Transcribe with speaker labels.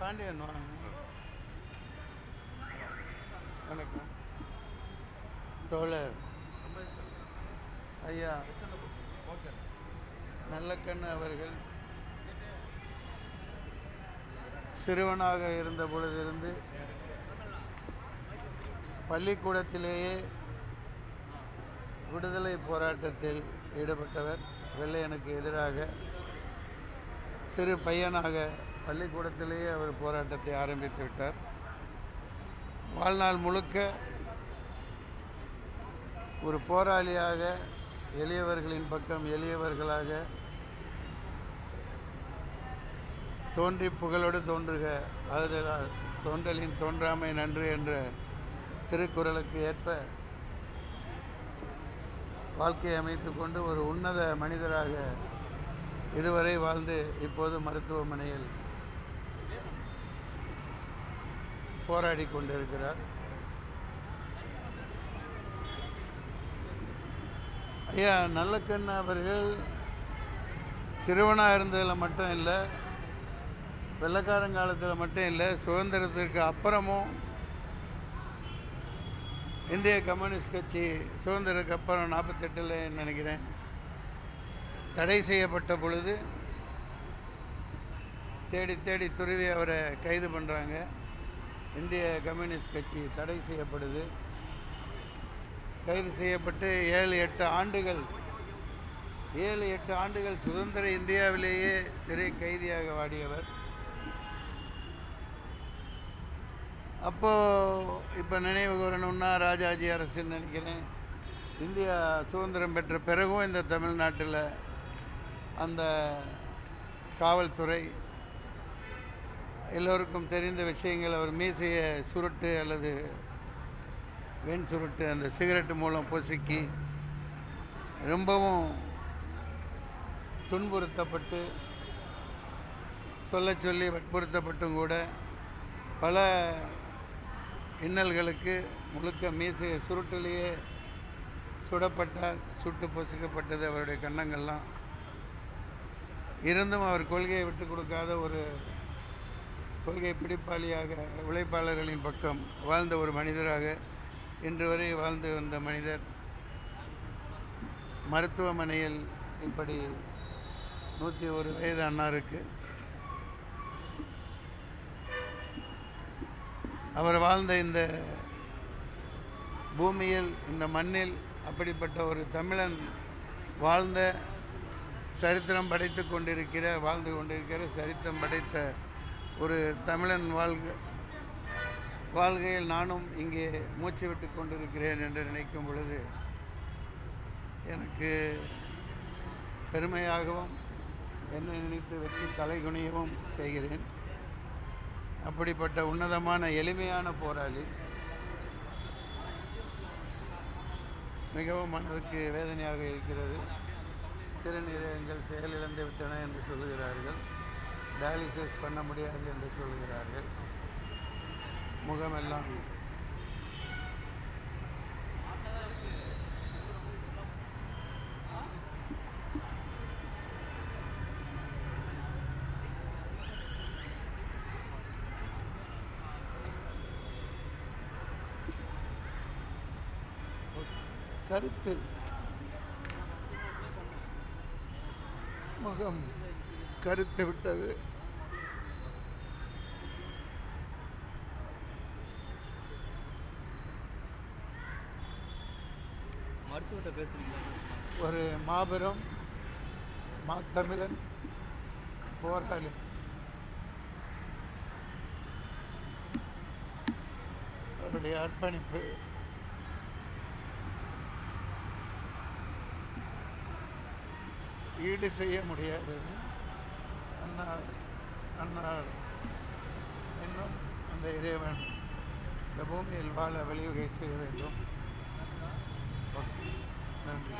Speaker 1: பாண்டியன் வாங்க. வணக்கம் தோழர் ஐயா நல்லக்கண்ணு அவர்கள் சிறுவனாக இருந்த பொழுதிருந்து பள்ளிக்கூடத்திலேயே விடுதலை போராட்டத்தில் ஈடுபட்டவர். வெள்ளையனுக்கு எதிராக சிறு பையனாக பள்ளிக்கூடத்திலேயே அவர் போராட்டத்தை ஆரம்பித்து விட்டார். வாழ்நாள் முழுக்க ஒரு போராளியாக, எளியவர்களின் பக்கம் எளியவர்களாக தோன்றி புகழோடு தோன்றுக ஆதலால் தோன்றலின் தோன்றாமை நன்று என்ற திருக்குறளுக்கு ஏற்ப வாழ்க்கையை அமைத்து கொண்டு ஒரு உன்னத மனிதராக இதுவரை வாழ்ந்து இப்போது மருத்துவமனையில் போராடி கொண்டிருக்கிறார். ஐயா நல்லக்கண்ணு அவர்கள் சிறுவனாக இருந்ததில் மட்டும் இல்லை, வெள்ளைக்காரங்காலத்தில் மட்டும் இல்லை, சுதந்திரத்திற்கு அப்புறமும் இந்திய கம்யூனிஸ்ட் கட்சி சுதந்திரத்துக்கு அப்புறம் 48 நினைக்கிறேன் தடை செய்யப்பட்ட பொழுது தேடி தேடி துருவி அவரை கைது பண்ணுறாங்க. இந்திய கம்யூனிஸ்ட் கட்சி தடை செய்யப்படுது. கைது செய்யப்பட்டு 7-8 ஆண்டுகள் சுதந்திர இந்தியாவிலேயே சிறை கைதியாக வாடியவர். அப்போது இப்போ நினைவு கூறணுன்னா ராஜாஜி அரசுன்னு நினைக்கிறேன். இந்தியா சுதந்திரம் பெற்ற பிறகும் இந்த தமிழ்நாட்டில் அந்த காவல்துறை எல்லோருக்கும் தெரிந்த விஷயங்கள், அவர் மீசையை சுருட்டு அல்லது வெண் சுருட்டு அந்த சிகரெட்டு மூலம் பொசுக்கி ரொம்பவும் துன்புறுத்தப்பட்டு சொல்லி வற்புறுத்தப்பட்டும் கூட பல இன்னல்களுக்கு முழுக்க மீசையை சுருட்டிலேயே சுடப்பட்டார். சுட்டு பொசுக்கப்பட்டது அவருடைய கன்னங்கள்லாம். இருந்தும் அவர் கொள்கையை விட்டு கொடுக்காத ஒரு கொள்கை பிடிப்பாளியாக உழைப்பாளர்களின் பக்கம் வாழ்ந்த ஒரு மனிதராக இன்று வரை வாழ்ந்து வந்த மனிதர் மருத்துவமனையில் இப்படி 101 வயது அன்னாருக்கு அவர் வாழ்ந்த இந்த பூமியில், இந்த மண்ணில் அப்படிப்பட்ட ஒரு தமிழன் வாழ்ந்த சரித்திரம் வாழ்ந்து கொண்டிருக்கிற சரித்திரம் படைத்த ஒரு தமிழன் வாழ்கையில் நானும் இங்கே மூச்சு விட்டு கொண்டிருக்கிறேன் என்று நினைக்கும் பொழுது எனக்கு பெருமையாகவும் என்னை நினைத்து வெற்றி தலைகுனியவும் செய்கிறேன். அப்படிப்பட்ட உன்னதமான எளிமையான போராளி மிகவும் மனதுக்கு வேதனையாக இருக்கிறது. சிறுநீரகங்கள் செயலிழந்து விட்டன என்று சொல்கிறார்கள். டயாலிசிஸ் பண்ண முடியாது என்று சொல்கிறார்கள். முகமெல்லாம் கருத்து முகம் கருத்து விட்டது. ஒரு மாபெரும் தமிழன் போராளி. அவருடைய அர்ப்பணிப்பு ஈடு செய்ய முடியாதது. அன்னார் இன்னும் அந்த இறைவன் இந்த பூமியில் வாழ வழிவகை செய்ய வேண்டும். நன்றி.